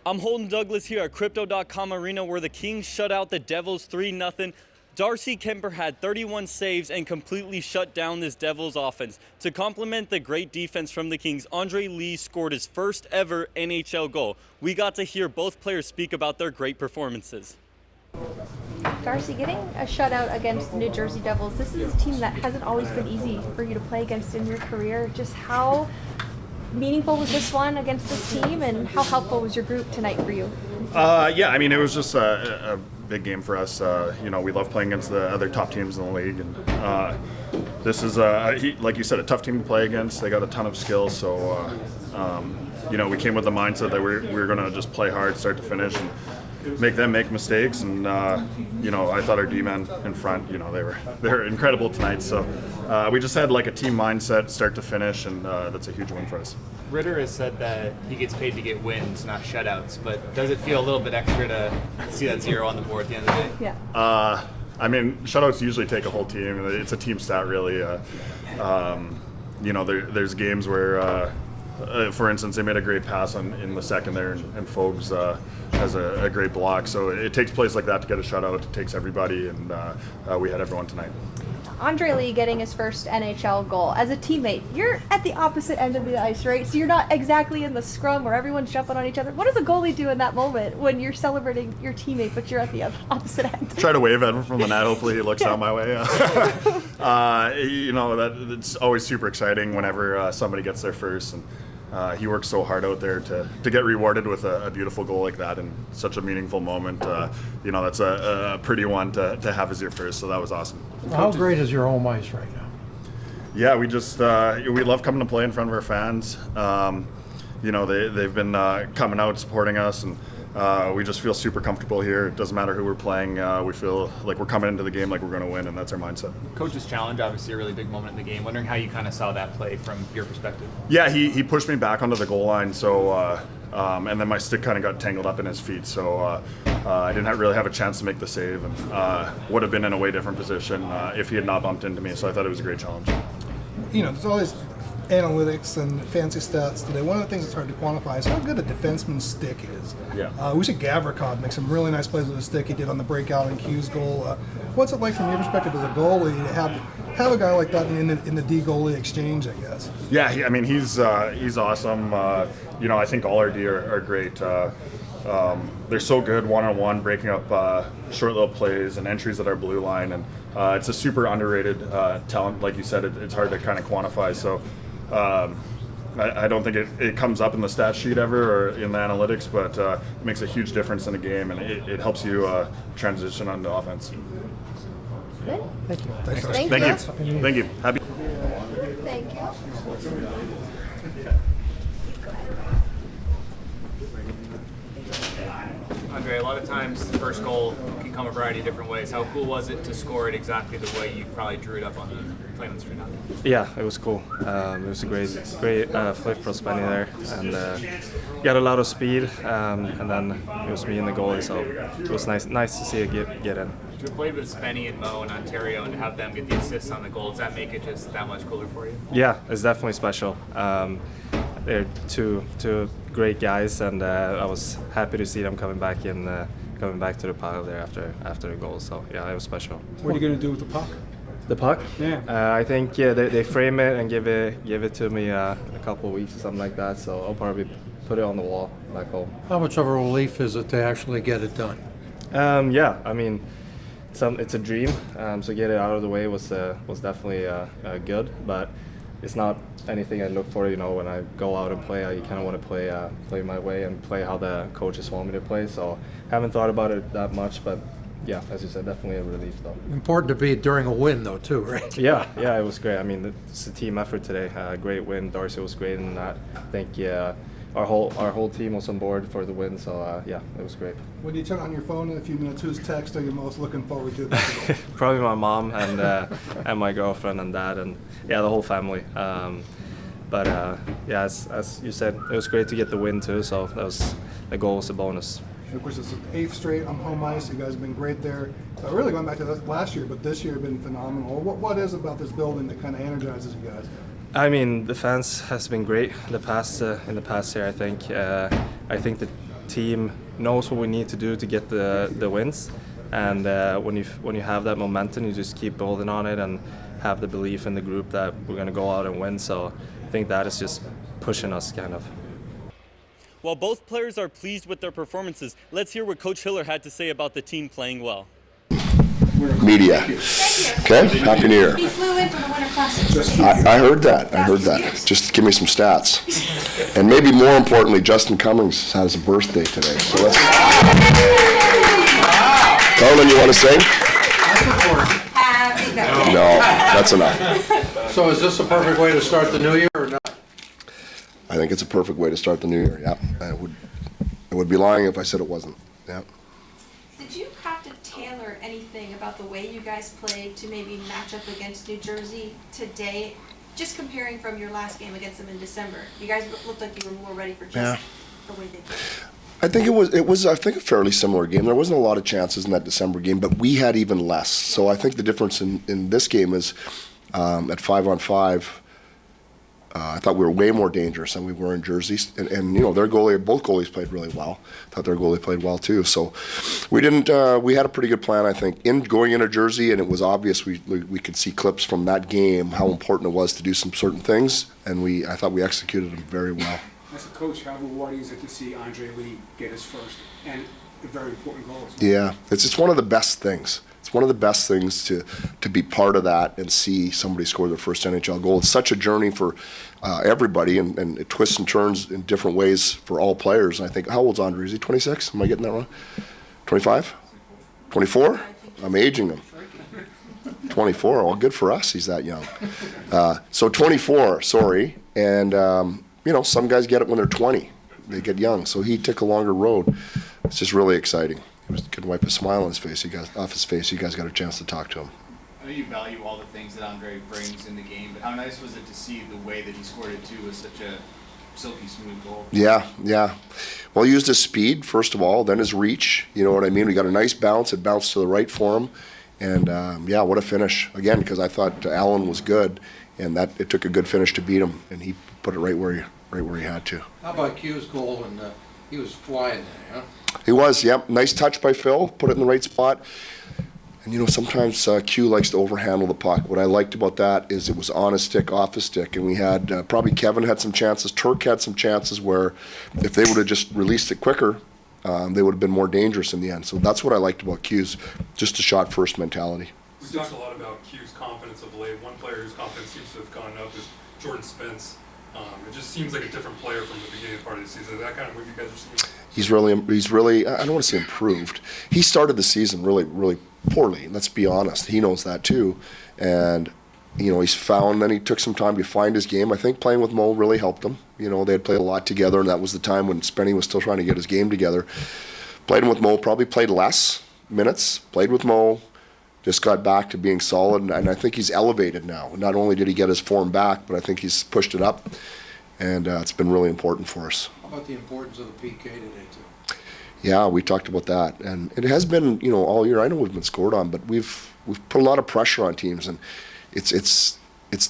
I'm Holden Douglas here at Crypto.com Arena where the Kings shut out the Devils 3-0. Darcy Kuemper had 31 saves and completely shut down this Devils offense. To complement the great defense from the Kings, Andre Lee scored his first ever NHL goal. We got to hear both players speak about their great performances. Darcy, getting a shutout against the New Jersey Devils, this is a team that hasn't always been easy for you to play against in your career. Just how meaningful was this one against this team, and how helpful was your group tonight for you? Yeah, I mean, it was just a big game for us. We love playing against the other top teams in the league, and this is, like you said, a tough team to play against. They got a ton of skills, so we came with the mindset that we were going to just play hard, start to finish, and make them make mistakes. And I thought our D-men in front, they were incredible tonight. So we just had like a team mindset, start to finish, and that's a huge win for us. Ritter has said that he gets paid to get wins, not shutouts. But does it feel a little bit extra to see that 0 on the board at the end of the day? Yeah. I mean, shutouts usually take a whole team. It's a team stat, really. There's games where, for instance, they made a great pass in the second there, and Fogues has a great block. So it takes plays like that to get a shutout. It takes everybody, and we had everyone tonight. Andre Lee getting his first NHL goal. As a teammate, you're at the opposite end of the ice, right? So you're not exactly in the scrum where everyone's jumping on each other. What does a goalie do in that moment when you're celebrating your teammate, but you're at the opposite end? Try to wave at him from the net. Hopefully he looks out my way. It's always super exciting whenever somebody gets there first. And he works so hard out there to get rewarded with a beautiful goal like that in such a meaningful moment. That's a pretty one to have as your first, so that was awesome. How great is your home ice right now? Yeah, we just we love coming to play in front of our fans. They've been coming out supporting us, and we just feel super comfortable here. It doesn't matter who we're playing. We feel like we're coming into the game like we're going to win, and that's our mindset. Coach's challenge, obviously a really big moment in the game. Wondering how you kind of saw that play from your perspective. Yeah, he pushed me back onto the goal line, so and then my stick kind of got tangled up in his feet, so I didn't really have a chance to make the save, and would have been in a way different position if he had not bumped into me. So I thought it was a great challenge. There's always analytics and fancy stats today. One of the things that's hard to quantify is how good a defenseman's stick is. Yeah. We see Gavrikov make some really nice plays with his stick. He did on the breakout in Q's goal. What's it like from your perspective as a goalie to have a guy like that in the D goalie exchange, I guess? Yeah, he's awesome. I think all our D are great. They're so good one-on-one, breaking up short little plays and entries at our blue line, and it's a super underrated talent. Like you said, it's hard to kind of quantify. So I don't think it comes up in the stat sheet ever or in the analytics, but it makes a huge difference in a game, and it helps you transition onto offense. Good. Thank you. Thank you. Happy. Thank you. Andre, a lot of times the first goal can come a variety of different ways. How cool was it to score it exactly the way you probably drew it up on the play on the screen? Yeah, it was cool. It was a great flip for Spenny there, and he had a lot of speed, and then it was me and the goalie, so it was nice to see it get in. To have played with Spenny and Mo in Ontario and to have them get the assists on the goal, does that make it just that much cooler for you? Yeah, it's definitely special. They're two great guys, and I was happy to see them coming back to the pile there after the goal. So yeah, it was special. What are you going to do with the puck? The puck? Yeah. I think they frame it and give it to me a couple of weeks or something like that. So I'll probably put it on the wall back home. How much of a relief is it to actually get it done? Yeah, I mean, it's a dream. So get it out of the way was definitely good, but it's not anything I look for. When I go out and play, I kind of want to play my way and play how the coaches want me to play. So haven't thought about it that much, but yeah, as you said, definitely a relief though. Important to be during a win though, too, right? Yeah, it was great. I mean, it's a team effort today. Great win. Darcy was great in that. I think our whole team was on board for the win. So yeah, it was great. When you turn on your phone in a few minutes, whose text are you most looking forward to? Probably my mom and my girlfriend and dad, and yeah, the whole family. But yeah, as you said, it was great to get the win too. So the goal was a bonus. And of course, it's the 8th straight on home ice. You guys have been great there. Really going back to last year, but this year have been phenomenal. What is about this building that kind of energizes you guys? I mean, the fans has been great in the past year. I think the team knows what we need to do to get the wins. And when you have that momentum, you just keep building on it and have the belief in the group that we're going to go out and win. So I think that is just pushing us kind of. While both players are pleased with their performances, let's hear what Coach Hiller had to say about the team playing well. Media. Okay, Happy New Year. He flew in for the Winter Classic. I heard that. I heard that. Just give me some stats. And maybe more importantly, Justin Cummings has a birthday today. So let's. Carlin, you want to sing? No, that's enough. So is this a perfect way to start the new year or not? I think it's a perfect way to start the new year. Yeah, I would be lying if I said it wasn't. Yeah. Did you have to tailor anything about the way you guys played to maybe match up against New Jersey today? Just comparing from your last game against them in December, you guys looked like you were more ready for just the way they played. I think it was I think a fairly similar game. There wasn't a lot of chances in that December game, but we had even less. So I think the difference in this game is at 5-on-5. I thought we were way more dangerous than we were in Jersey, and you know both goalies played really well. I thought their goalie played well too. So we didn't. We had a pretty good plan, I think, in going into Jersey, and it was obvious we could see clips from that game how important it was to do some certain things, and I thought we executed them very well. As a coach, how rewarding is it to see Andre Lee get his first and a very important goal? Yeah, it's one of the best things. It's one of the best things to be part of that and see somebody score their first NHL goal. It's such a journey for everybody, and it twists and turns in different ways for all players. And I think, how old's Andre? Is he 26? Am I getting that wrong? 25? 24? I'm aging him. 24. Well, good for us. He's that young. So 24. Sorry, and some guys get it when they're 20. They get young. So he took a longer road. It's just really exciting. He could wipe a smile on his face. Off his face. You guys got a chance to talk to him. I know you value all the things that Andre brings in the game, but how nice was it to see the way that he scored it too with such a silky smooth goal? Yeah. Well, he used his speed, first of all, then his reach. You know what I mean? We got a nice bounce. It bounced to the right for him. And, what a finish. Again, because I thought Allen was good, and that it took a good finish to beat him, and he put it right where he had to. How about Q's goal? And he was flying there, huh? He was, yep. Nice touch by Phil, put it in the right spot. And, sometimes Q likes to overhandle the puck. What I liked about that is it was on his stick, off his stick. And we had, probably Kevin had some chances, Turk had some chances where if they would have just released it quicker, they would have been more dangerous in the end. So that's what I liked about Q's, just a shot-first mentality. We talked a lot about Q's confidence of late. One player whose confidence seems to have gone up is Jordan Spence. It just seems like a different player from the beginning part of the season. Is that kind of what you guys are seeing? He's really, I don't want to say improved. He started the season really, really poorly. Let's be honest. He knows that too. And, he's found, then he took some time to find his game. I think playing with Mo really helped him. They had played a lot together, and that was the time when Spenny was still trying to get his game together. Played with Mo, probably played less minutes, played with Mo, just got back to being solid, and I think he's elevated now. Not only did he get his form back, but I think he's pushed it up, and it's been really important for us. How about the importance of the PK today, too? Yeah, we talked about that, and it has been, all year. I know we've been scored on, but we've put a lot of pressure on teams, and it's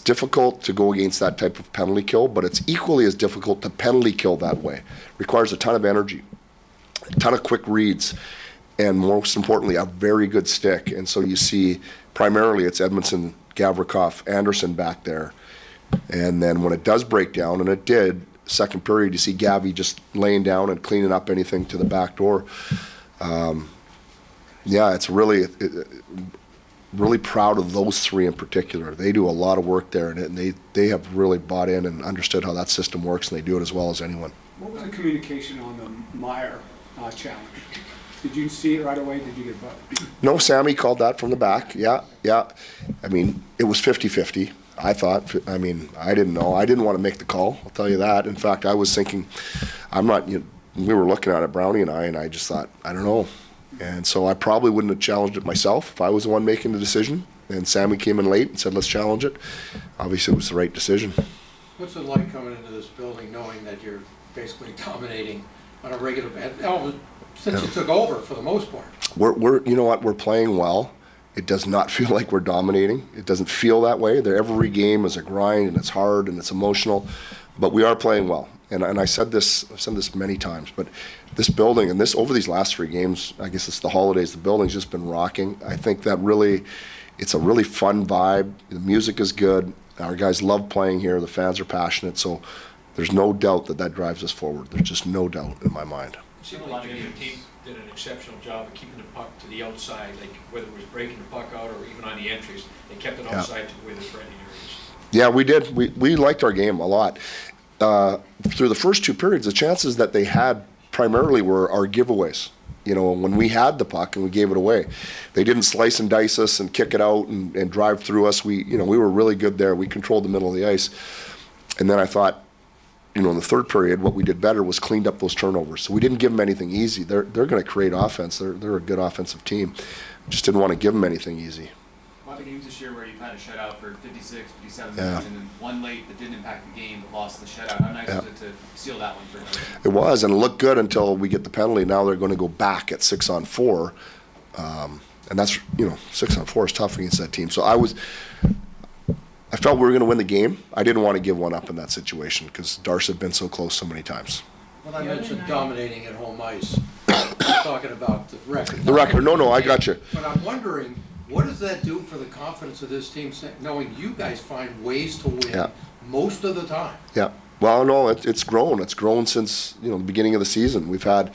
difficult to go against that type of penalty kill, but it's equally as difficult to penalty kill that way. It requires a ton of energy, a ton of quick reads, and most importantly, a very good stick. And so you see, primarily it's Edmondson, Gavrikov, Anderson back there. And then when it does break down, and it did, second period, you see Gavi just laying down and cleaning up anything to the back door. It's really proud of those three in particular. They do a lot of work there, and they have really bought in and understood how that system works, and they do it as well as anyone. What was the communication on the Meyer challenge? Did you see it right away? Did you get bugged? No, Sammy called that from the back. Yeah. I mean, it was 50-50. I thought. I mean, I didn't know. I didn't want to make the call. I'll tell you that. In fact, I was thinking, I'm not. We were looking at it, Brownie and I just thought, I don't know. And so I probably wouldn't have challenged it myself if I was the one making the decision. And Sammy came in late and said, let's challenge it. Obviously, it was the right decision. What's it like coming into this building knowing that you're basically dominating on a regular basis? Since you took over for the most part. We're you know what, we're playing well. It does not feel like we're dominating. It doesn't feel that way. Every game is a grind, and it's hard and it's emotional, but we are playing well. and I said this, I've said this many times, but this building and this over these last 3 games, I guess it's the holidays, the building's just been rocking. I think that really, it's a really fun vibe. The music is good. Our guys love playing here. The fans are passionate. So there's no doubt that that drives us forward. There's just no doubt in my mind. It seemed like your team did an exceptional job of keeping the puck to the outside, like whether it was breaking the puck out or even on the entries, they kept it outside to where the threatening areas. Yeah, we did. We liked our game a lot. Through the first 2 periods, the chances that they had primarily were our giveaways. You know, when we had the puck and we gave it away, they didn't slice and dice us and kick it out and drive through us. We were really good there. We controlled the middle of the ice. And then I thought, in the third period, what we did better was cleaned up those turnovers. So we didn't give them anything easy. They're going to create offense. They're a good offensive team. Just didn't want to give them anything easy. A lot of games this year where you've had a shutout for 56, 57 minutes, and then one late that didn't impact the game but lost the shutout. How nice was it to seal that one for another team? It was, and it looked good until we get the penalty. Now they're going to go back at 6-on-4. And that's, 6-on-4 is tough against that team. So I felt we were going to win the game. I didn't want to give one up in that situation because Darcy had been so close so many times. When I mentioned dominating at home ice, I'm talking about the record. The record, no, I got you. But I'm wondering, what does that do for the confidence of this team, knowing you guys find ways to win most of the time? Yeah. Well, no, it's grown. It's grown since, the beginning of the season. We've had,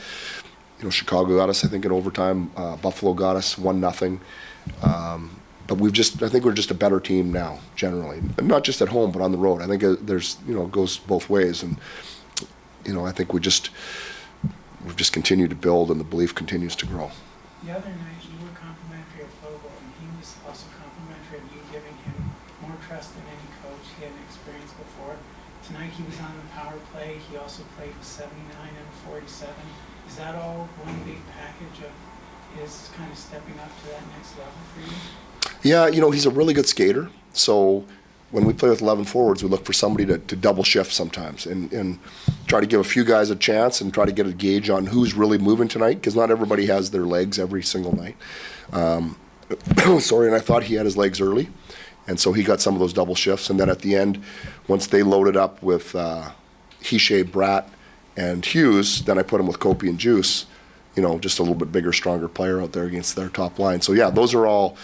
Chicago got us, I think, in overtime. Buffalo got us 1-0. But I think we're just a better team now, generally. And not just at home, but on the road. I think there's, it goes both ways. And, I think we've just continued to build and the belief continues to grow. The other night, you were complimentary of Fogle, and he was also complimentary of you giving him more trust than any coach he hadn't experienced before. Tonight, he was on the power play. He also played with 79 and 47. Is that all one big package of his kind of stepping up to that next level for you? Yeah, he's a really good skater. So when we play with 11 forwards, we look for somebody to double shift sometimes and try to give a few guys a chance and try to get a gauge on who's really moving tonight, because not everybody has their legs every single night. And I thought he had his legs early, and so he got some of those double shifts. And then at the end, once they loaded up with Hichet, Bratt, and Hughes, then I put him with Kopi and Juice, just a little bit bigger, stronger player out there against their top line. So yeah, those are all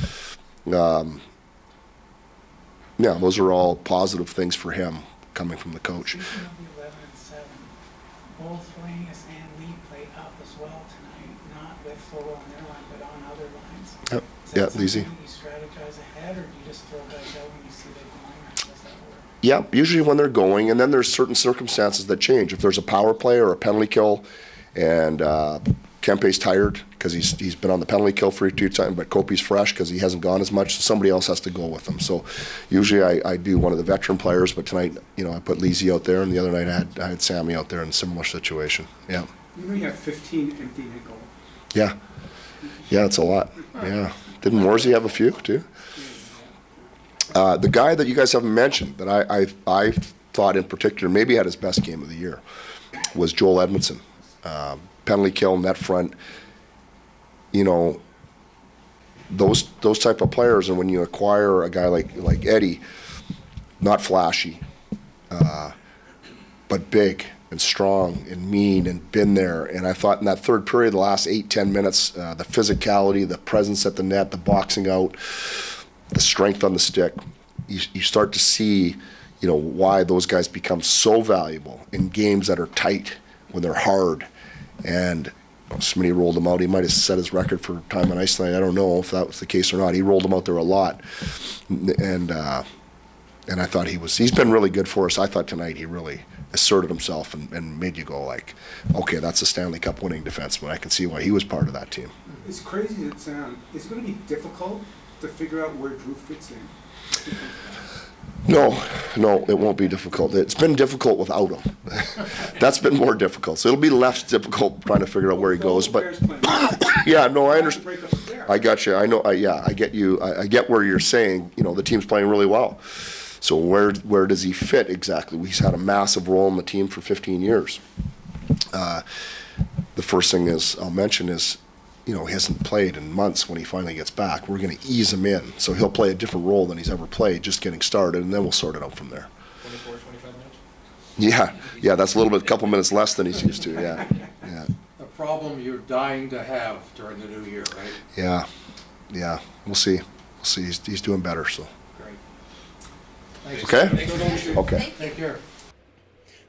positive things for him coming from the coach. Speaking of the 11 and 7, both Rangers and Lee played up as well tonight, not with Fogle on their line, but on other lines. Yep. Is that Yeah, easy. something you strategize ahead, or do you just throw guys out when you see they're going, or how does that work? Yeah, usually when they're going, and then there's certain circumstances that change. If there's a power play or a penalty kill, and Kempe's tired because he's been on the penalty kill for 2 times, but Kopi's fresh because he hasn't gone as much, so somebody else has to go with him. So usually I do one of the veteran players, but tonight, I put Leasy out there, and the other night I had Sammy out there in a similar situation. Yeah. You have 15 empty net goals. Yeah. Yeah, it's a lot. Yeah. Didn't Morsey have a few too? The guy that you guys haven't mentioned that I thought in particular maybe had his best game of the year was Joel Edmondson. Penalty kill, net front, those type of players, and when you acquire a guy like Eddie, not flashy, but big and strong and mean and been there. And I thought in that third period, the last 8-10 minutes, the physicality, the presence at the net, the boxing out, the strength on the stick, you start to see, why those guys become so valuable in games that are tight, when they're hard. And Smitty rolled him out. He might have set his record for time on ice tonight. I don't know if that was the case or not. He rolled him out there a lot, and I thought he's been really good for us. I thought tonight he really asserted himself and made you go like, okay, that's a Stanley Cup winning defenseman. I can see why he was part of that team. As crazy as it sounds, it's going to be difficult to figure out where Drew fits in. No, it won't be difficult. It's been difficult without him. That's been more difficult. So it'll be less difficult trying to figure out where he goes. But yeah, no, I understand. I got you. I know. I get you. I get where you're saying. The team's playing really well. So where does he fit exactly? He's had a massive role in the team for 15 years. The first thing I'll mention is, he hasn't played in months. When he finally gets back, we're going to ease him in. So he'll play a different role than he's ever played, just getting started, and then we'll sort it out from there. 24, 25 minutes? Yeah, that's a little bit, couple minutes less than he's used to. Yeah. A problem you're dying to have during the new year, right? Yeah. We'll see. He's doing better. So. Great. Thanks. Okay. Okay. Take care.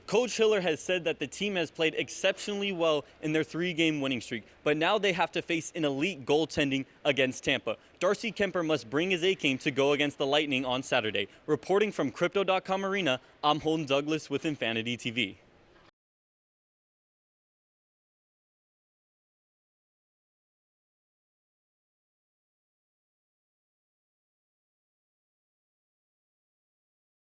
Coach Hiller has said that the team has played exceptionally well in their 3-game winning streak, but now they have to face an elite goaltending against Tampa. Darcy Kuemper must bring his A-game to go against the Lightning on Saturday. Reporting from Crypto.com Arena, I'm Holden Douglas with Infanity TV.